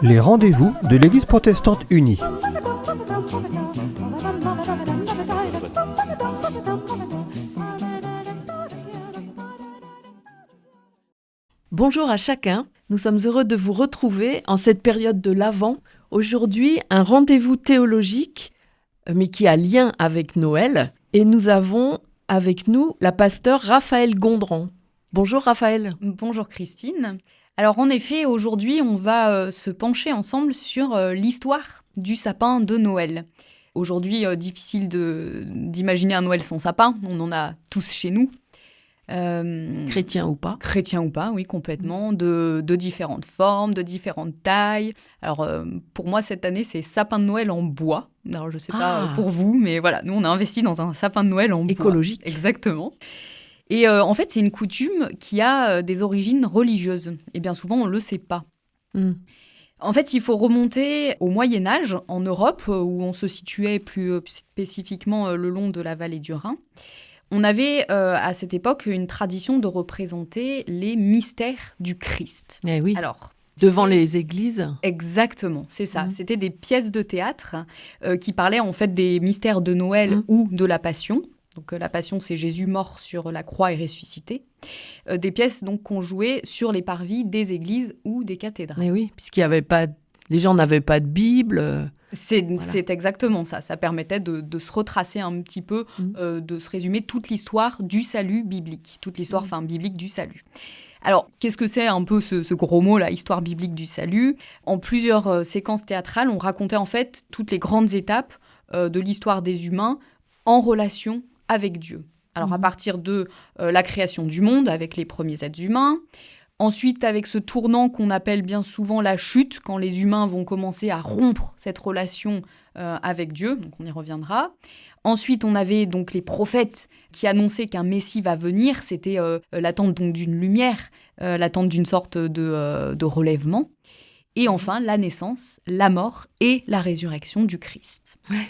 Les rendez-vous de l'Église protestante unie. Bonjour à chacun, nous sommes heureux de vous retrouver en cette période de l'Avent. Aujourd'hui, un rendez-vous théologique, mais qui a lien avec Noël. Et nous avons avec nous la pasteure Raphaëlle Gondran. Bonjour Raphaëlle. Bonjour Christine. Alors en effet, aujourd'hui, on va se pencher ensemble sur l'histoire du sapin de Noël. Aujourd'hui, difficile d'imaginer un Noël sans sapin, on en a tous chez nous. Chrétien ou pas ? Chrétien ou pas, oui, complètement, de différentes formes, de différentes tailles. Alors pour moi, cette année, c'est sapin de Noël en bois. Alors je ne sais pas pour vous, mais voilà, nous on a investi dans un sapin de Noël en bois. Écologique. Exactement. Et en fait, c'est une coutume qui a des origines religieuses. Et bien souvent, on ne le sait pas. En fait, il faut remonter au Moyen-Âge, en Europe, où on se situait plus spécifiquement le long de la vallée du Rhin. On avait à cette époque une tradition de représenter les mystères du Christ. Eh oui. Alors, devant les églises. Exactement, c'est ça. C'était des pièces de théâtre qui parlaient en fait des mystères de Noël ou de la Passion. Donc la Passion, c'est Jésus mort sur la croix et ressuscité. Des pièces donc qu'on jouait sur les parvis des églises ou des cathédrales. Mais oui, puisqu'il y avait pas, les gens n'avaient pas de Bible. C'est exactement ça. Ça permettait de se retracer un petit peu, de se résumer toute l'histoire du salut biblique, toute l'histoire biblique du salut. Alors, qu'est-ce que c'est un peu ce gros mot, là, histoire biblique du salut ? En plusieurs séquences théâtrales, on racontait en fait toutes les grandes étapes de l'histoire des humains en relation avec Dieu. Alors, à partir de la création du monde, avec les premiers êtres humains. Ensuite, avec ce tournant qu'on appelle bien souvent la chute, quand les humains vont commencer à rompre cette relation avec Dieu, donc on y reviendra. Ensuite, on avait donc les prophètes qui annonçaient qu'un Messie va venir, c'était l'attente donc d'une lumière, l'attente d'une sorte de relèvement. Et enfin, la naissance, la mort et la résurrection du Christ. Ouais.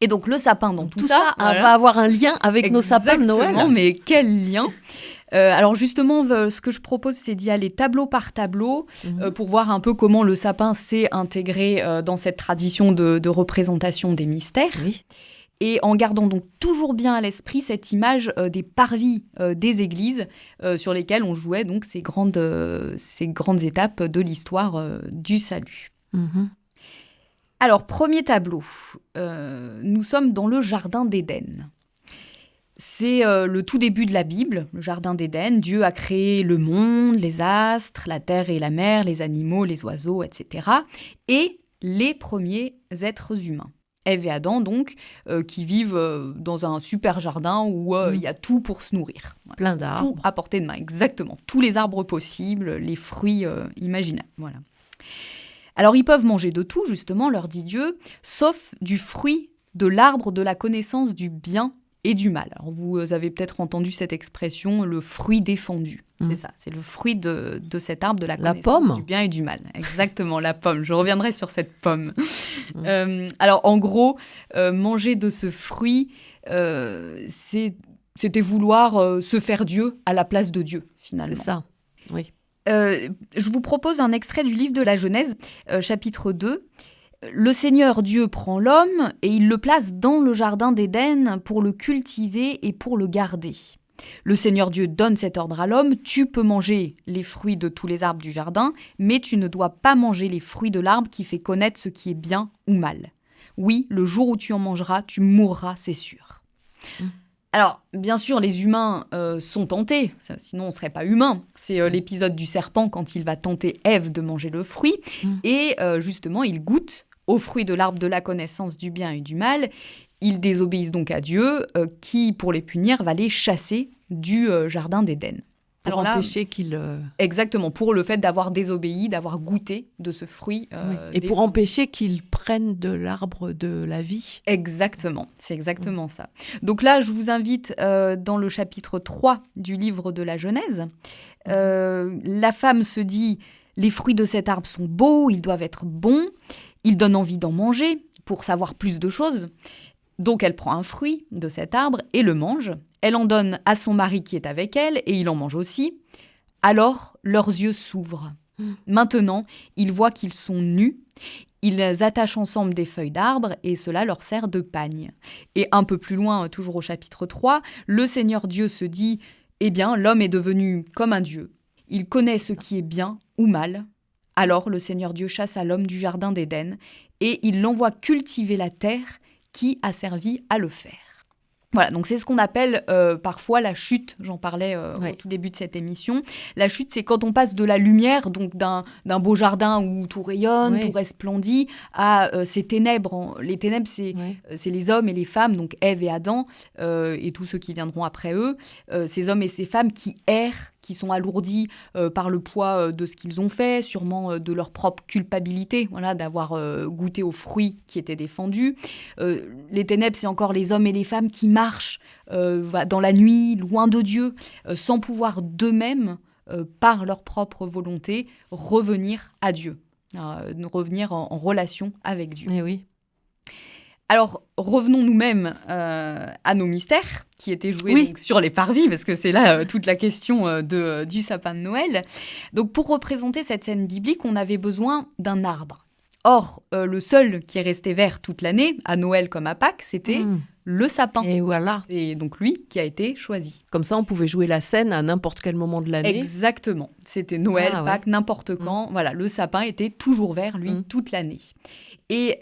Et donc le sapin dans tout ça va avoir un lien avec nos sapins de Noël. Exactement, mais quel lien alors justement, ce que je propose, c'est d'y aller tableau par tableau pour voir un peu comment le sapin s'est intégré dans cette tradition de représentation des mystères. Oui. Et en gardant donc toujours bien à l'esprit cette image des parvis des églises sur lesquelles on jouait donc ces grandes étapes de l'histoire du salut. Alors, premier tableau, nous sommes dans le jardin d'Éden. C'est le tout début de la Bible, le jardin d'Éden. Dieu a créé le monde, les astres, la terre et la mer, les animaux, les oiseaux, etc. Et les premiers êtres humains. Ève et Adam, donc, qui vivent dans un super jardin où il y a tout pour se nourrir. Voilà. Plein d'arbres. Tout à portée de main, exactement. Tous les arbres possibles, les fruits imaginables. Voilà. Alors, ils peuvent manger de tout, justement, leur dit Dieu, sauf du fruit de l'arbre de la connaissance du bien et du mal. Alors, vous avez peut-être entendu cette expression, le fruit défendu. C'est ça, c'est le fruit de cet arbre de la connaissance du bien et du mal. Exactement, la pomme. Je reviendrai sur cette pomme. Alors, en gros, manger de ce fruit, c'était vouloir se faire Dieu à la place de Dieu, finalement. C'est ça, oui. Je vous propose un extrait du livre de la Genèse, chapitre 2. Le Seigneur Dieu prend l'homme et il le place dans le jardin d'Éden pour le cultiver et pour le garder. Le Seigneur Dieu donne cet ordre à l'homme, tu peux manger les fruits de tous les arbres du jardin, mais tu ne dois pas manger les fruits de l'arbre qui fait connaître ce qui est bien ou mal. Oui, le jour où tu en mangeras, tu mourras, c'est sûr. Alors, bien sûr, les humains sont tentés, sinon on ne serait pas humains. C'est l'épisode du serpent quand il va tenter Ève de manger le fruit. Et justement, il goûte au fruit de l'arbre de la connaissance du bien et du mal. Ils désobéissent donc à Dieu, qui, pour les punir, va les chasser du jardin d'Éden. Pour empêcher qu'ils... Exactement, pour le fait d'avoir désobéi, d'avoir goûté de ce fruit. Et pour empêcher qu'ils prennent de l'arbre de la vie. Exactement, c'est exactement ça. Donc là, je vous invite dans le chapitre 3 du livre de la Genèse. La femme se dit « Les fruits de cet arbre sont beaux, ils doivent être bons. Ils donnent envie d'en manger. pour savoir plus de choses. Donc elle prend un fruit de cet arbre et le mange. Elle en donne à son mari qui est avec elle et il en mange aussi. Alors leurs yeux s'ouvrent. Maintenant, ils voient qu'ils sont nus. Ils attachent ensemble des feuilles d'arbre et cela leur sert de pagne. Et un peu plus loin, toujours au chapitre 3, le Seigneur Dieu se dit « Eh bien, l'homme est devenu comme un Dieu. Il connaît ce qui est bien ou mal. » Alors le Seigneur Dieu chassa l'homme du jardin d'Éden et il l'envoie cultiver la terre qui a servi à le faire. Voilà, donc c'est ce qu'on appelle parfois la chute. J'en parlais au tout début de cette émission. La chute, c'est quand on passe de la lumière, donc d'un beau jardin où tout rayonne, tout resplendit, à ces ténèbres. Les ténèbres, c'est les hommes et les femmes, donc Ève et Adam, et tous ceux qui viendront après eux. Ces hommes et ces femmes qui errent, qui sont alourdis par le poids de ce qu'ils ont fait, sûrement de leur propre culpabilité, voilà, d'avoir goûté aux fruits qui étaient défendus. Les ténèbres, c'est encore les hommes et les femmes qui marchent dans la nuit, loin de Dieu, sans pouvoir d'eux-mêmes, par leur propre volonté, revenir à Dieu, revenir en relation avec Dieu. Eh oui. Alors, revenons nous-mêmes à nos mystères qui étaient joués donc, sur les parvis, parce que c'est là toute la question du sapin de Noël. Donc, pour représenter cette scène biblique, on avait besoin d'un arbre. Or, le seul qui est resté vert toute l'année, à Noël comme à Pâques, c'était le sapin. Et voilà. C'est donc lui qui a été choisi. Comme ça, on pouvait jouer la scène à n'importe quel moment de l'année. Exactement. C'était Noël, Pâques, n'importe quand. Voilà, le sapin était toujours vert, lui, toute l'année. Et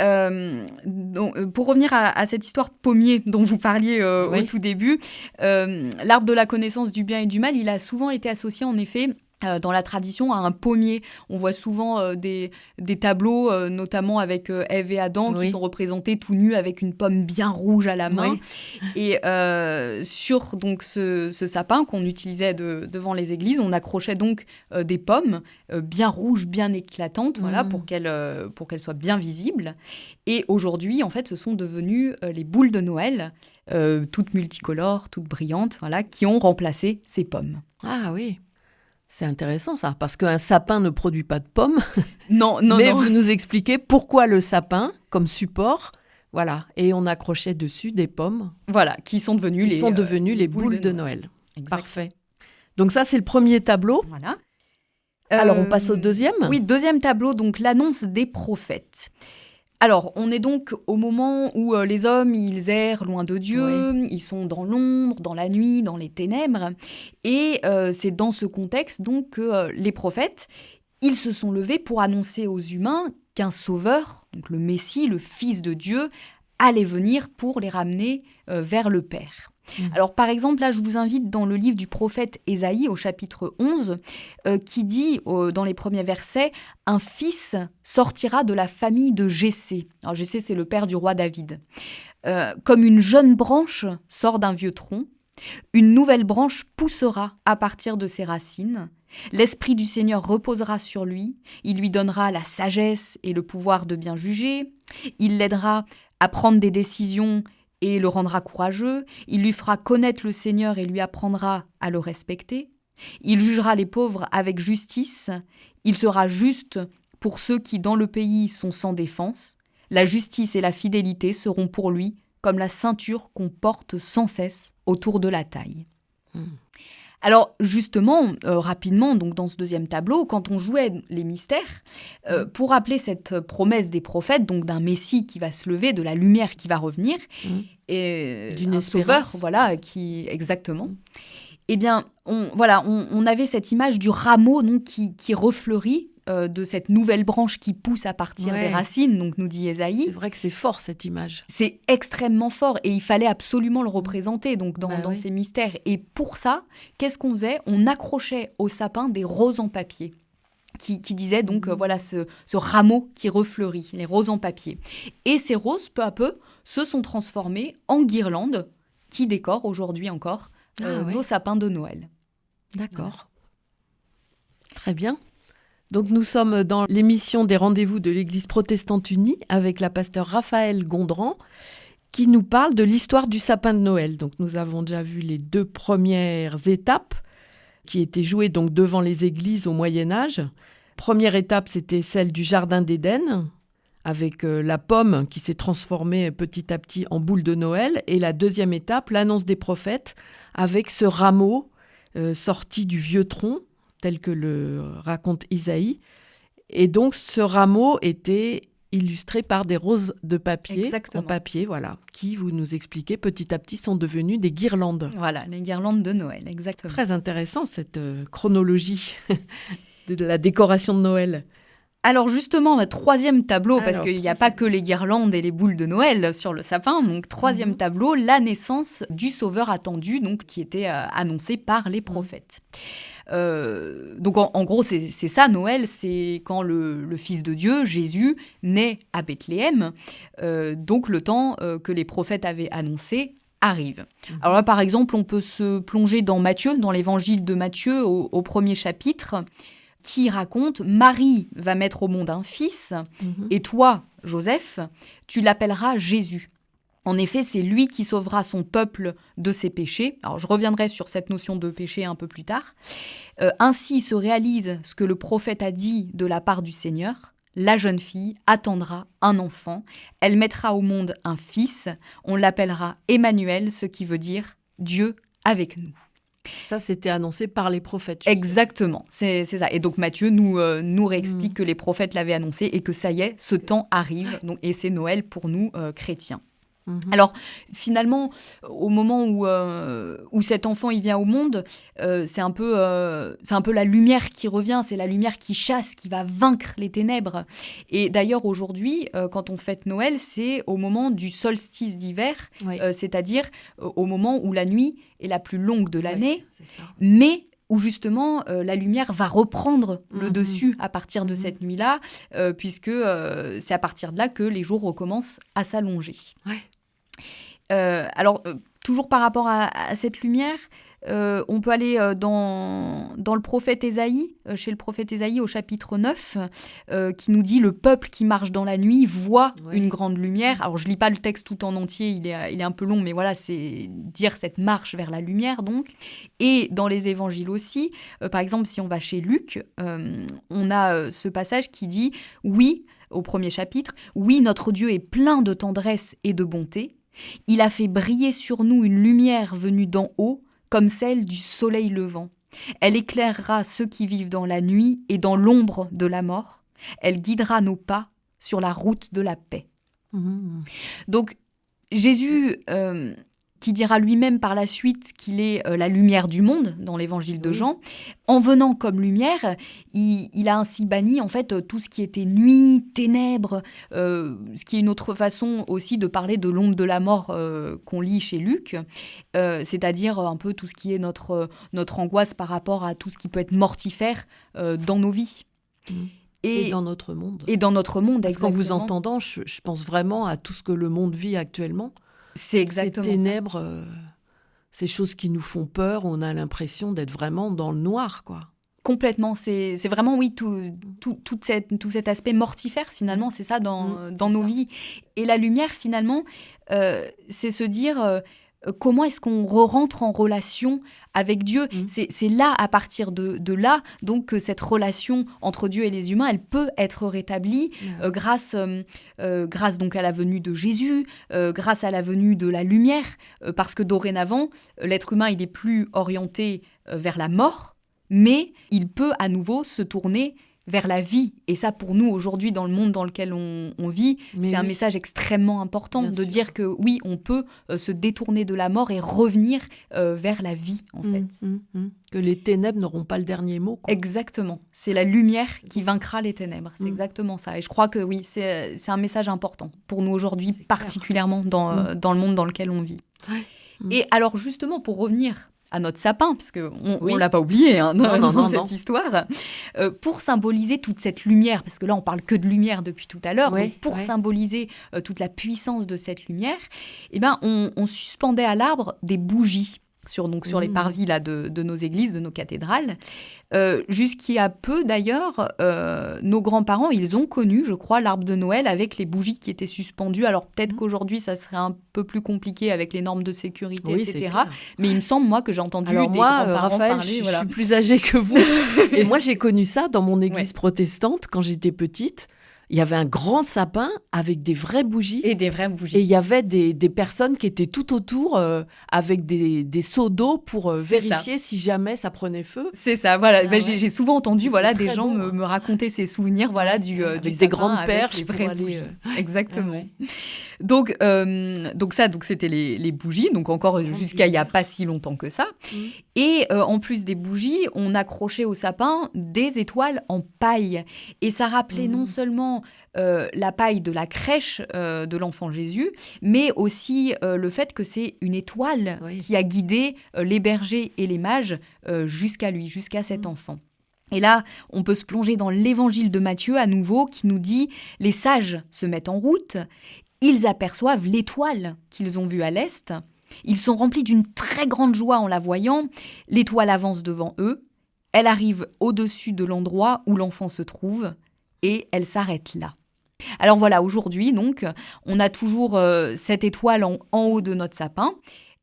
donc, pour revenir à cette histoire de pommier dont vous parliez au tout début, l'arbre de la connaissance du bien et du mal, il a souvent été associé en effet dans la tradition à un pommier. On voit souvent des tableaux, notamment avec Ève et Adam, qui sont représentés tout nus avec une pomme bien rouge à la main. Et sur donc, ce sapin qu'on utilisait devant les églises, on accrochait donc des pommes bien rouges, bien éclatantes, voilà, pour qu'elles soient bien visibles. Et aujourd'hui, en fait, ce sont devenues les boules de Noël, toutes multicolores, toutes brillantes, voilà, qui ont remplacé ces pommes. Ah oui. C'est intéressant ça, parce qu'un sapin ne produit pas de pommes. Non. Mais vous nous expliquez pourquoi le sapin, comme support, voilà, et on accrochait dessus des pommes. Voilà, qui sont devenues les boules de Noël. Exactement. Parfait. Donc ça, c'est le premier tableau. Voilà. Alors, on passe au deuxième ? Oui, deuxième tableau, donc l'annonce des prophètes. Alors, on est donc au moment où les hommes, ils errent loin de Dieu, ils sont dans l'ombre, dans la nuit, dans les ténèbres. Et c'est dans ce contexte donc que les prophètes, ils se sont levés pour annoncer aux humains qu'un sauveur, donc le Messie, le Fils de Dieu, allait venir pour les ramener vers le Père. Alors, par exemple, là, je vous invite dans le livre du prophète Ésaïe, au chapitre 11, qui dit, dans les premiers versets, « Un fils sortira de la famille de Jessé ». Alors, Jessé, c'est le père du roi David. « Comme une jeune branche sort d'un vieux tronc, une nouvelle branche poussera à partir de ses racines. L'Esprit du Seigneur reposera sur lui. Il lui donnera la sagesse et le pouvoir de bien juger. Il l'aidera à prendre des décisions et le rendra courageux. Il lui fera connaître le Seigneur et lui apprendra à le respecter. Il jugera les pauvres avec justice. Il sera juste pour ceux qui, dans le pays, sont sans défense. La justice et la fidélité seront pour lui comme la ceinture qu'on porte sans cesse autour de la taille. Alors justement, rapidement, donc dans ce deuxième tableau, quand on jouait les mystères, pour rappeler cette promesse des prophètes, donc d'un Messie qui va se lever, de la lumière qui va revenir, et d'une sauveur, voilà, qui exactement. Eh bien, on avait cette image du rameau donc qui refleurit. De cette nouvelle branche qui pousse à partir des racines, donc nous dit Ésaïe. C'est vrai que c'est fort cette image. C'est extrêmement fort et il fallait absolument le représenter donc dans ces mystères. Et pour ça, qu'est-ce qu'on faisait ? On accrochait au sapin des roses en papier qui disaient donc voilà ce rameau qui refleurit, les roses en papier. Et ces roses, peu à peu, se sont transformées en guirlandes qui décorent aujourd'hui encore nos sapins de Noël. D'accord. Très bien. Donc nous sommes dans l'émission des rendez-vous de l'Église protestante unie avec la pasteure Raphaëlle Gondran qui nous parle de l'histoire du sapin de Noël. Donc nous avons déjà vu les 2 premières étapes qui étaient jouées donc devant les églises au Moyen-Âge. Première étape, c'était celle du Jardin d'Éden avec la pomme qui s'est transformée petit à petit en boule de Noël. Et la deuxième étape, l'annonce des prophètes, avec ce rameau sorti du vieux tronc, tel que le raconte Isaïe. Et donc, ce rameau était illustré par des roses de papier, Exactement. en papier, voilà, qui, vous nous expliquez, petit à petit sont devenues des guirlandes. Voilà, les guirlandes de Noël, exactement. Très intéressant, cette chronologie de la décoration de Noël. Alors justement, troisième tableau, parce Alors, qu'il n'y a pas que les guirlandes et les boules de Noël sur le sapin. Donc troisième tableau, la naissance du sauveur attendu, donc qui était annoncé par les prophètes. Donc en gros, c'est ça, Noël, c'est quand le Fils de Dieu, Jésus, naît à Bethléem. Donc le temps que les prophètes avaient annoncé arrive. Alors là, par exemple, on peut se plonger dans Matthieu, dans l'évangile de Matthieu, au premier chapitre, qui raconte « Marie va mettre au monde un fils, et toi, Joseph, tu l'appelleras Jésus. En effet, c'est lui qui sauvera son peuple de ses péchés. » Alors, je reviendrai sur cette notion de péché un peu plus tard. Ainsi se réalise ce que le prophète a dit de la part du Seigneur. La jeune fille attendra un enfant. Elle mettra au monde un fils. On l'appellera Emmanuel, ce qui veut dire Dieu avec nous. Ça, c'était annoncé par les prophètes. Exactement, c'est ça. Et donc Matthieu nous réexplique que les prophètes l'avaient annoncé et que ça y est, ce temps arrive. Donc, et c'est Noël pour nous, chrétiens. Alors, finalement, au moment où cet enfant il vient au monde, c'est un peu la lumière qui revient, c'est la lumière qui chasse, qui va vaincre les ténèbres. Et d'ailleurs, aujourd'hui, quand on fête Noël, c'est au moment du solstice d'hiver, c'est-à-dire au moment où la nuit est la plus longue de l'année, mais où justement la lumière va reprendre le dessus à partir de cette nuit-là, puisque c'est à partir de là que les jours recommencent à s'allonger. Alors, toujours par rapport à cette lumière, on peut aller dans le prophète Ésaïe, chez le prophète Ésaïe au chapitre 9, qui nous dit « Le peuple qui marche dans la nuit voit une grande lumière ». Alors, je ne lis pas le texte tout en entier, il est un peu long, mais voilà, c'est dire cette marche vers la lumière, donc. Et dans les évangiles aussi, par exemple, si on va chez Luc, on a ce passage qui dit « Oui », au premier chapitre, « Oui, notre Dieu est plein de tendresse et de bonté. Il a fait briller sur nous une lumière venue d'en haut, comme celle du soleil levant. Elle éclairera ceux qui vivent dans la nuit et dans l'ombre de la mort. Elle guidera nos pas sur la route de la paix. » Donc, Jésus, qui dira lui-même par la suite qu'il est la lumière du monde, dans l'évangile de Jean, en venant comme lumière, il a ainsi banni en fait tout ce qui était nuit, ténèbres, ce qui est une autre façon aussi de parler de l'ombre de la mort qu'on lit chez Luc, c'est-à-dire un peu tout ce qui est notre angoisse par rapport à tout ce qui peut être mortifère dans nos vies. Et dans notre monde. Et dans notre monde, Parce exactement. qu'en vous entendant, je pense vraiment à tout ce que le monde vit actuellement. C'est exactement ces ténèbres, ces choses qui nous font peur, on a l'impression d'être vraiment dans le noir, quoi. Complètement, c'est vraiment, oui, tout cet aspect mortifère, finalement, c'est ça dans nos vies. Et la lumière, finalement, c'est se dire comment est-ce qu'on rentre en relation avec Dieu. C'est là, à partir de là, donc, que cette relation entre Dieu et les humains, elle peut être rétablie grâce donc à la venue de Jésus, grâce à la venue de la lumière, parce que dorénavant, l'être humain, il n'est plus orienté vers la mort, mais il peut à nouveau se tourner vers la vie. Et ça, pour nous, aujourd'hui, dans le monde dans lequel on vit, c'est un message extrêmement important de dire que oui, on peut se détourner de la mort et revenir vers la vie, en fait. Que les ténèbres n'auront pas le dernier mot, quoi. Exactement. C'est la lumière qui vaincra les ténèbres. C'est exactement ça. Et je crois que oui, c'est un message important pour nous aujourd'hui, particulièrement dans le monde dans lequel on vit. Et alors, justement, pour revenir à notre sapin, parce qu'on ne l'a pas oublié dans cette histoire, pour symboliser toute cette lumière, parce que là, on parle que de lumière depuis tout à l'heure, donc pour symboliser toute la puissance de cette lumière, eh ben, on suspendait à l'arbre des bougies sur les parvis là, de nos églises, de nos cathédrales. Jusqu'à peu, d'ailleurs, nos grands-parents, ils ont connu, je crois, l'arbre de Noël avec les bougies qui étaient suspendues. Alors, peut-être qu'aujourd'hui, ça serait un peu plus compliqué avec les normes de sécurité, etc. Mais il me semble, moi, que j'ai entendu des grands-parents Raphaël, parler. Je suis plus âgée que vous. Et moi, j'ai connu ça dans mon église protestante quand j'étais petite. il y avait un grand sapin avec des vraies bougies. Et des vraies bougies. Et il y avait des personnes qui étaient tout autour avec des seaux d'eau pour vérifier si jamais ça prenait feu. C'est ça, voilà. Ah ouais. J'ai souvent entendu des très gens beau, me raconter ces souvenirs du avec sapin des grandes avec perches les pour vraies aller, bougies. Exactement. Ah ouais. Donc c'était les bougies, donc encore jusqu'à il n'y a pas si longtemps que ça. Et en plus des bougies, on accrochait au sapin des étoiles en paille. Et ça rappelait non seulement la paille de la crèche de l'enfant Jésus, mais aussi le fait que c'est une étoile qui a guidé les bergers et les mages jusqu'à lui, jusqu'à cet enfant. Et là, on peut se plonger dans l'évangile de Matthieu à nouveau qui nous dit « Les sages se mettent en route, ils aperçoivent l'étoile qu'ils ont vue à l'est. Ils sont remplis d'une très grande joie en la voyant. L'étoile avance devant eux. Elle arrive au-dessus de l'endroit où l'enfant se trouve et elle s'arrête là. » Alors voilà, aujourd'hui, donc, on a toujours cette étoile en haut de notre sapin.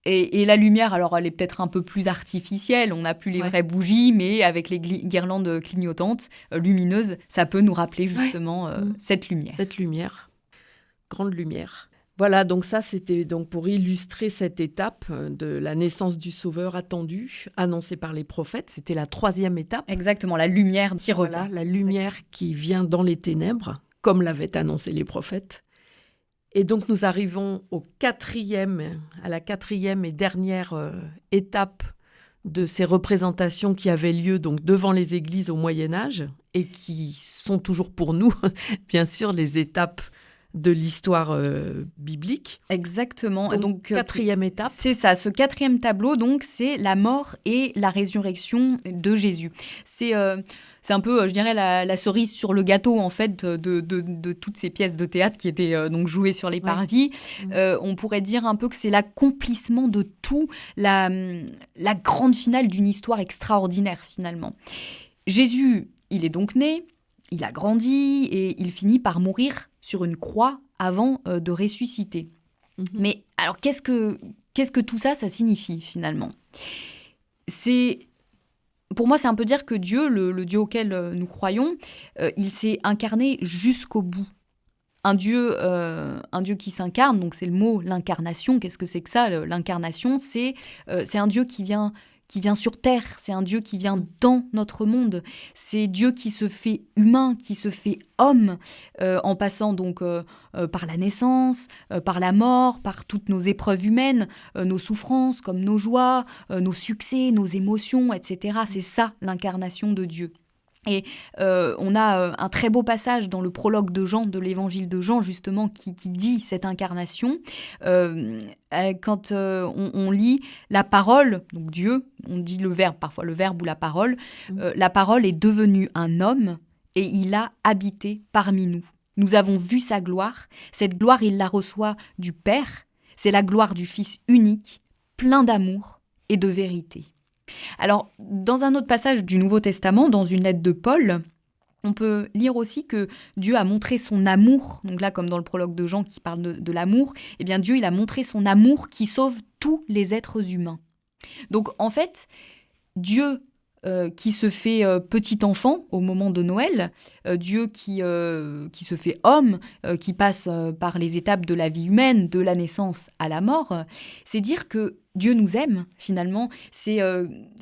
Et la lumière, alors elle est peut-être un peu plus artificielle, on n'a plus les vraies bougies, mais avec les guirlandes clignotantes, lumineuses, ça peut nous rappeler justement cette lumière. Cette lumière, grande lumière. Voilà, donc ça c'était donc pour illustrer cette étape de la naissance du Sauveur attendu, annoncée par les prophètes. C'était la 3e étape. Exactement, la lumière qui revient. Voilà, la lumière qui vient dans les ténèbres, comme l'avaient annoncé les prophètes. Et donc, nous arrivons à la 4e et dernière étape de ces représentations qui avaient lieu donc devant les églises au Moyen-Âge et qui sont toujours pour nous, bien sûr, les étapes de l'histoire biblique. Exactement. Donc 4e étape. C'est ça. Ce 4e tableau, donc, c'est la mort et la résurrection de Jésus. C'est un peu, je dirais, la cerise sur le gâteau, en fait, de toutes ces pièces de théâtre qui étaient donc jouées sur les parvis. On pourrait dire un peu que c'est l'accomplissement de tout, la grande finale d'une histoire extraordinaire, finalement. Jésus, il est donc né, il a grandi et il finit par mourir sur une croix avant de ressusciter. Mais alors, qu'est-ce que tout ça signifie, finalement ? Pour moi, c'est un peu dire que Dieu, le Dieu auquel nous croyons, il s'est incarné jusqu'au bout. Un Dieu qui s'incarne, donc c'est le mot l'incarnation. Qu'est-ce que c'est que ça, l'incarnation ? C'est un Dieu qui vient sur terre, c'est un Dieu qui vient dans notre monde, c'est Dieu qui se fait humain, qui se fait homme, en passant donc par la naissance, par la mort, par toutes nos épreuves humaines, nos souffrances comme nos joies, nos succès, nos émotions, etc. C'est ça l'incarnation de Dieu. Et on a un très beau passage dans le prologue de Jean, de l'évangile de Jean, justement, qui dit cette incarnation. Quand on lit la parole, donc Dieu, on dit le verbe, parfois le verbe ou la parole est devenue un homme et il a habité parmi nous. Nous avons vu sa gloire. Cette gloire, il la reçoit du Père. C'est la gloire du Fils unique, plein d'amour et de vérité. Alors, dans un autre passage du Nouveau Testament, dans une lettre de Paul, on peut lire aussi que Dieu a montré son amour, donc là comme dans le prologue de Jean qui parle de l'amour, eh bien Dieu il a montré son amour qui sauve tous les êtres humains. Donc en fait, Dieu qui se fait petit enfant au moment de Noël, Dieu qui se fait homme, qui passe par les étapes de la vie humaine, de la naissance à la mort, c'est dire que Dieu nous aime, finalement. C'est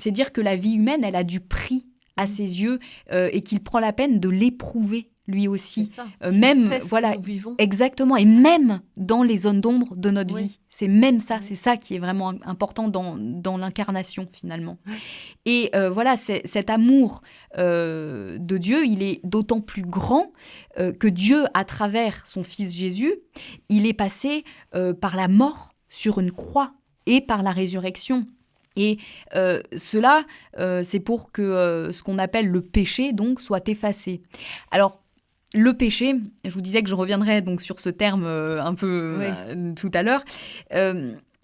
dire que la vie humaine, elle a du prix à ses yeux et qu'il prend la peine de l'éprouver lui aussi. C'est ça. Même, sait ce voilà, que nous vivons. exactement. Et même dans les zones d'ombre de notre vie. C'est même ça. C'est ça qui est vraiment important dans l'incarnation, finalement. Et voilà, cet amour de Dieu, il est d'autant plus grand que Dieu, à travers son Fils Jésus, il est passé par la mort sur une croix et par la résurrection. Et cela, c'est pour que ce qu'on appelle le péché, donc, soit effacé. Alors, le péché, je vous disais que je reviendrai donc sur ce terme un peu tout à l'heure.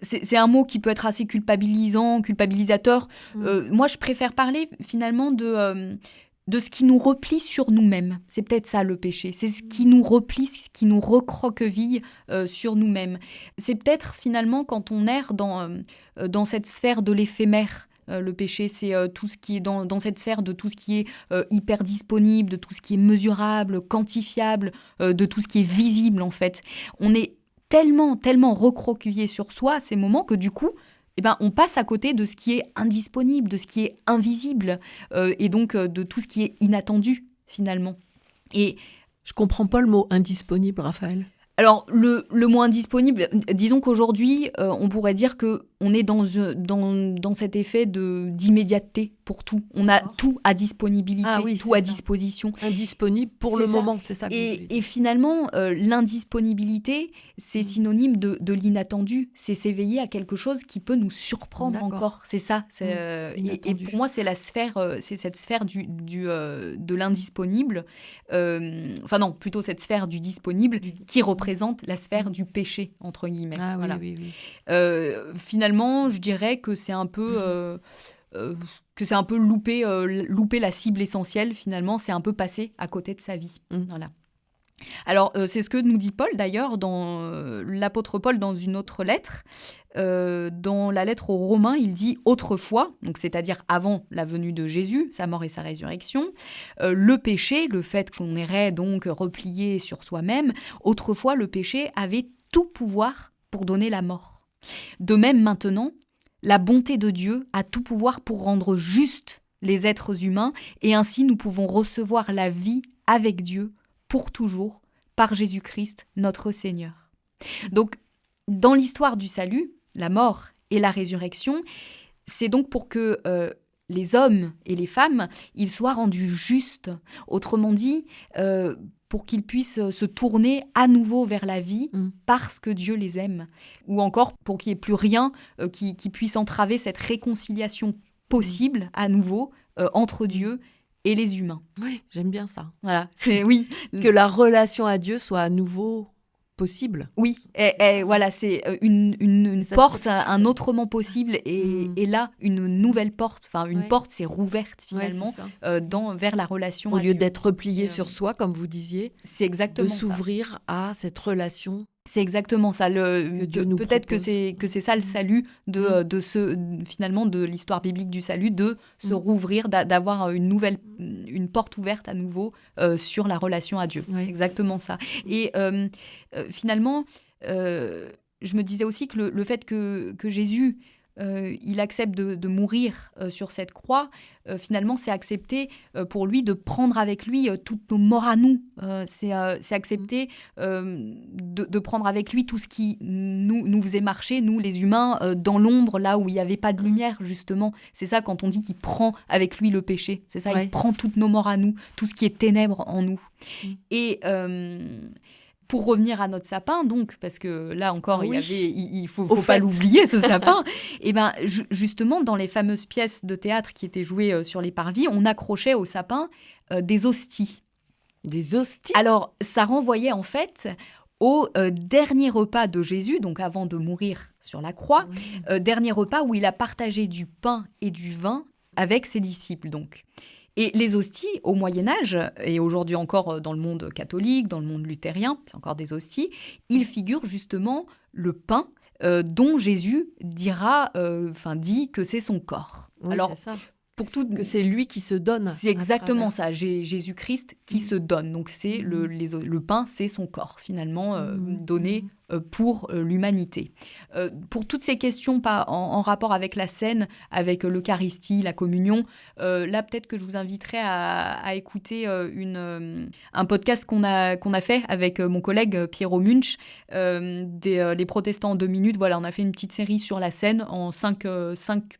C'est un mot qui peut être assez culpabilisateur. Moi, je préfère parler finalement de ce qui nous replie sur nous-mêmes. C'est peut-être ça le péché. C'est ce qui nous replie, ce qui nous recroqueville sur nous-mêmes. C'est peut-être finalement quand on erre dans cette sphère de l'éphémère, Le péché, c'est tout ce qui est dans cette sphère de tout ce qui est hyper disponible, de tout ce qui est mesurable, quantifiable, de tout ce qui est visible en fait. On est tellement recroquevillé sur soi à ces moments que du coup, on passe à côté de ce qui est indisponible, de ce qui est invisible, et donc de tout ce qui est inattendu finalement. Et je comprends pas le mot indisponible, Raphaël. Alors, le mot indisponible, disons qu'aujourd'hui, on pourrait dire qu'on est dans cet effet d'immédiateté pour tout. On a tout à disponibilité, tout à disposition. Indisponible pour le moment, c'est ça que vous voulez dire. Et finalement, l'indisponibilité, c'est synonyme de l'inattendu. C'est s'éveiller à quelque chose qui peut nous surprendre encore. C'est ça. Et pour moi, c'est cette sphère de l'indisponible. Non, plutôt cette sphère du disponible qui représente la sphère du péché, entre guillemets. Ah, voilà. Oui. Finalement, je dirais que c'est un peu louper la cible essentielle. Finalement, c'est un peu passer à côté de sa vie. Voilà. Alors, c'est ce que nous dit Paul, d'ailleurs, l'apôtre Paul, dans une autre lettre. Dans la lettre aux Romains, il dit « autrefois », donc c'est-à-dire avant la venue de Jésus, sa mort et sa résurrection, le péché, le fait qu'on irait donc replié sur soi-même, autrefois, le péché avait tout pouvoir pour donner la mort. De même, maintenant, la bonté de Dieu a tout pouvoir pour rendre justes les êtres humains, et ainsi nous pouvons recevoir la vie avec Dieu pour toujours, par Jésus-Christ, notre Seigneur. Donc, dans l'histoire du salut, la mort et la résurrection, c'est donc pour que les hommes et les femmes, ils soient rendus justes. Autrement dit, pour qu'ils puissent se tourner à nouveau vers la vie parce que Dieu les aime. Ou encore pour qu'il n'y ait plus rien qui puisse entraver cette réconciliation possible à nouveau entre Dieu et les humains. Oui, j'aime bien ça. Voilà, oui. Que la relation à Dieu soit à nouveau possible. Oui, et voilà, c'est une porte, un autrement possible, et là, une nouvelle porte. Enfin, une porte s'est rouverte, finalement, vers la relation à Dieu. Au lieu d'être replié sur soi, comme vous disiez, c'est exactement de s'ouvrir à cette relation. C'est exactement ça. Peut-être que c'est ça le salut finalement de l'histoire biblique du salut, de se rouvrir, d'avoir une porte ouverte à nouveau sur la relation à Dieu. C'est exactement ça. Et finalement, je me disais aussi que le fait que Jésus il accepte de mourir sur cette croix, finalement c'est accepter pour lui de prendre avec lui toutes nos morts à nous, c'est accepter de prendre avec lui tout ce qui nous faisait marcher, nous les humains, dans l'ombre, là où il n'y avait pas de lumière justement. C'est ça quand on dit qu'il prend avec lui le péché, c'est ça, il prend toutes nos morts à nous, tout ce qui est ténèbres en nous. Et pour revenir à notre sapin, donc, parce que là encore, il faut pas l'oublier, ce sapin. Et ben, justement, dans les fameuses pièces de théâtre qui étaient jouées sur les parvis, on accrochait au sapin des hosties. Des hosties ? Alors, ça renvoyait en fait au dernier repas de Jésus, donc avant de mourir sur la croix, dernier repas où il a partagé du pain et du vin avec ses disciples, donc. Et les hosties, au Moyen-Âge, et aujourd'hui encore dans le monde catholique, dans le monde luthérien, c'est encore des hosties, il figure justement le pain dont Jésus dit que c'est son corps. Oui, alors, c'est ça. Que c'est lui qui se donne. C'est exactement ça, Jésus-Christ qui se donne. Donc c'est le pain, c'est son corps finalement donné pour l'humanité. Pour toutes ces questions en rapport avec la scène, avec l'Eucharistie, la communion, là peut-être que je vous inviterai à écouter un podcast qu'on a fait avec mon collègue Pierrot Munch, les protestants en 2 minutes. Voilà, on a fait une petite série sur la scène en 5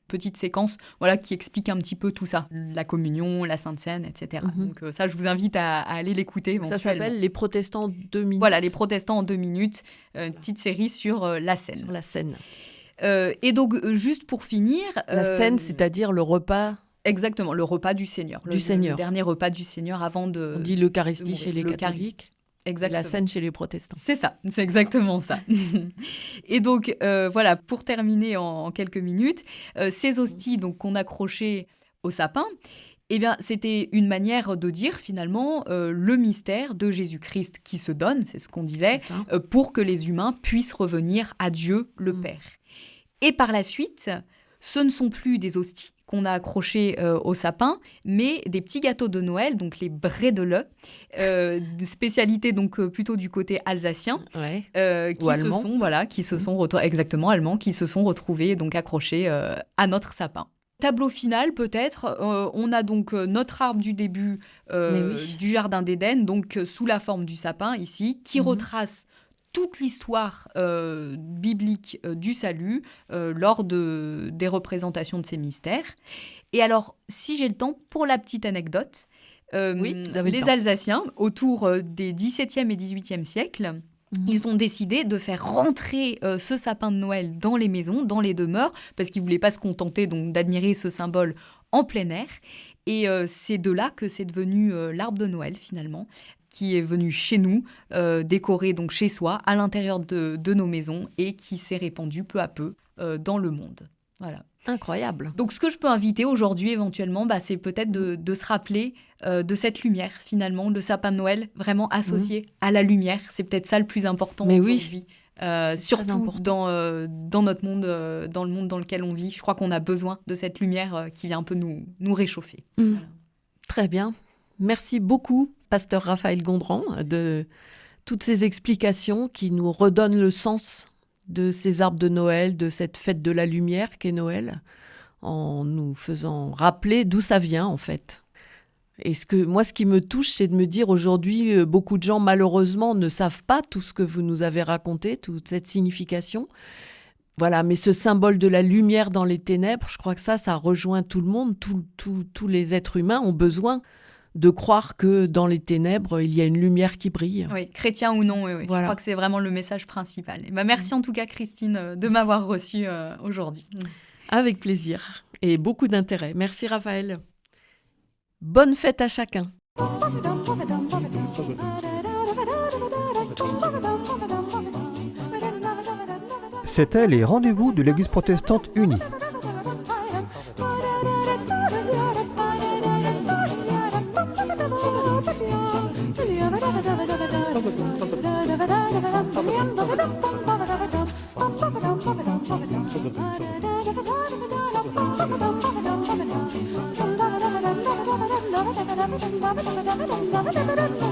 petites séquences, voilà, qui expliquent un petit peu tout ça, la communion, la Sainte Seine, etc. Donc ça, je vous invite à aller l'écouter. Ça s'appelle Les protestants en 2 minutes. Voilà, Les protestants en 2 minutes. Une petite série sur la scène. Sur la scène. Et donc, juste pour finir... La scène, c'est-à-dire le repas... Exactement, le repas du Seigneur. Le dernier repas du Seigneur avant de... On dit l'Eucharistie chez les catholiques. Exactement. La scène chez les protestants. C'est ça, c'est exactement ça. Et donc, voilà, pour terminer en quelques minutes, ces hosties donc, qu'on accrochait au sapin, eh bien, c'était une manière de dire finalement le mystère de Jésus-Christ qui se donne, c'est ce qu'on disait, pour que les humains puissent revenir à Dieu le Père. Et par la suite, ce ne sont plus des hosties qu'on a accrochés au sapin, mais des petits gâteaux de Noël, donc les bredele, spécialité donc plutôt du côté alsacien, qui se sont exactement allemands, qui se sont retrouvés donc accrochés à notre sapin. Tableau final peut-être, on a donc notre arbre du début du jardin d'Éden, donc sous la forme du sapin ici, qui retrace toute l'histoire biblique du salut lors des représentations de ces mystères. Et alors, si j'ai le temps, pour la petite anecdote, les Alsaciens, autour des XVIIe et XVIIIe siècles, ils ont décidé de faire rentrer ce sapin de Noël dans les maisons, dans les demeures, parce qu'ils ne voulaient pas se contenter donc, d'admirer ce symbole en plein air. Et c'est de là que c'est devenu l'arbre de Noël, finalement, qui est venu chez nous, décoré donc chez soi, à l'intérieur de nos maisons, et qui s'est répandu peu à peu dans le monde. Voilà. Incroyable. Donc, ce que je peux inviter aujourd'hui, éventuellement, c'est peut-être de se rappeler de cette lumière, finalement, le sapin de Noël, vraiment associé à la lumière. C'est peut-être ça le plus important aujourd'hui. Surtout dans notre monde, dans le monde dans lequel on vit. Je crois qu'on a besoin de cette lumière qui vient un peu nous réchauffer. Voilà. Très bien. Merci beaucoup, pasteur Raphaël Gondran, de toutes ces explications qui nous redonnent le sens de ces arbres de Noël, de cette fête de la lumière qu'est Noël, en nous faisant rappeler d'où ça vient en fait. Et ce qui me touche, c'est de me dire aujourd'hui, beaucoup de gens malheureusement ne savent pas tout ce que vous nous avez raconté, toute cette signification. Voilà, mais ce symbole de la lumière dans les ténèbres, je crois que ça rejoint tout le monde, tous les êtres humains ont besoin de croire que dans les ténèbres, il y a une lumière qui brille. Oui, chrétien ou non, oui. Voilà. Je crois que c'est vraiment le message principal. Et merci en tout cas, Christine, de m'avoir reçue aujourd'hui. Avec plaisir et beaucoup d'intérêt. Merci Raphaël. Bonne fête à chacun. C'était les rendez-vous de l'Église protestante unie. Thank you.